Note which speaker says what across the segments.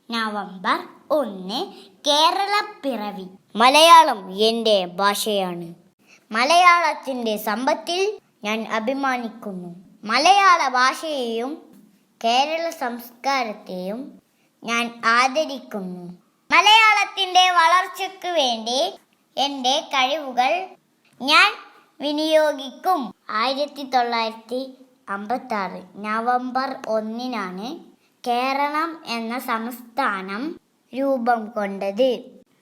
Speaker 1: November 1 കേരളപ്പിറവി. മലയാളം എൻ്റെ ഭാഷയാണ്. മലയാളത്തിൻ്റെ സമ്പത്തിൽ ഞാൻ അഭിമാനിക്കുന്നു. മലയാള ഭാഷയെയും കേരള സംസ്കാരത്തെയും ഞാൻ ആദരിക്കുന്നു. മലയാളത്തിൻ്റെ വളർച്ചയ്ക്ക് വേണ്ടി എൻ്റെ കഴിവുകൾ ഞാൻ വിനിയോഗിക്കും. 1956 നവംബർ 1 കേരളം എന്ന സംസ്ഥാനം രൂപം കൊണ്ടത്.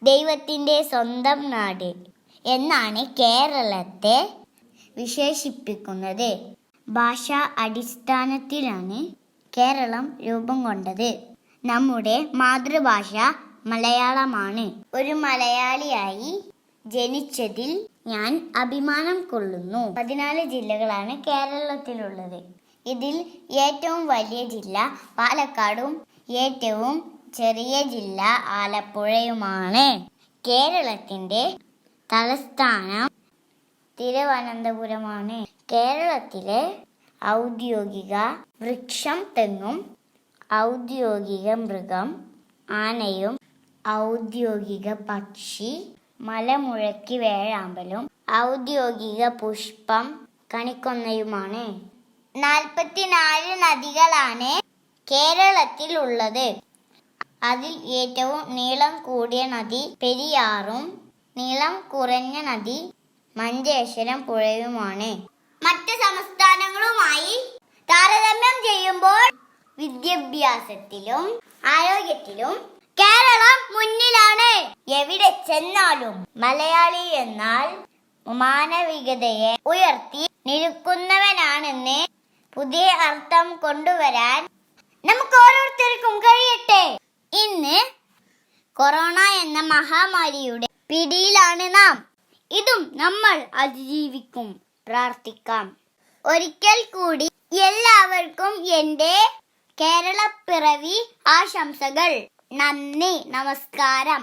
Speaker 1: ദൈവത്തിൻ്റെ സ്വന്തം നാട് എന്നാണ് കേരളത്തെ വിശേഷിപ്പിക്കുന്നത്. ഭാഷാ അടിസ്ഥാനത്തിലാണ് കേരളം രൂപം കൊണ്ടത്. നമ്മുടെ മാതൃഭാഷ മലയാളമാണ്. ഒരു മലയാളിയായി ജനിച്ചതിൽ ഞാൻ അഭിമാനം കൊള്ളുന്നു. 14 ജില്ലകളാണ് കേരളത്തിലുള്ളത്. ഇതിൽ ഏറ്റവും വലിയ ജില്ല പാലക്കാടും ഏറ്റവും ചെറിയ ജില്ല ആലപ്പുഴയുമാണ്. കേരളത്തിൻ്റെ തലസ്ഥാനം തിരുവനന്തപുരമാണ്. കേരളത്തിലെ ഔദ്യോഗിക വൃക്ഷം തെങ്ങും, ഔദ്യോഗിക മൃഗം ആനയും, ഔദ്യോഗിക പക്ഷി മലമുഴക്കി വേഴാമ്പലും, ഔദ്യോഗിക പുഷ്പം കണിക്കൊന്നയുമാണ്. 44 നദികളാണ് കേരളത്തിൽ ഉള്ളത്. അതിൽ ഏറ്റവും നീളം കൂടിയ നദി പെരിയാറും നീളം കുറഞ്ഞ നദി മഞ്ചേശ്വരം പുഴയുമാണ്. മറ്റ് സംസ്ഥാനങ്ങളുമായി താരതമ്യം ചെയ്യുമ്പോൾ വിദ്യാഭ്യാസത്തിലും ആരോഗ്യത്തിലും കേരളം മുന്നിലാണ്. എവിടെ ചെന്നാലും മലയാളി എന്നാൽ മാനവികതയെ ഉയർത്തി നിൽക്കുന്നവനാണെന്ന് പുതിയ അർത്ഥം കൊണ്ടുവരാൻ നമുക്ക് ഓരോരുത്തർക്കും കഴിയട്ടെ. ഇന്ന് കൊറോണ എന്ന മഹാമാരിയുടെ പിടിയിലാണ് നാം. ഇതും നമ്മൾ അതിജീവിക്കും. പ്രാർത്ഥിക്കാം. ഒരിക്കൽ കൂടി എല്ലാവർക്കും എൻ്റെ കേരളപ്പിറവി ആശംസകൾ. നന്ദി, നമസ്കാരം.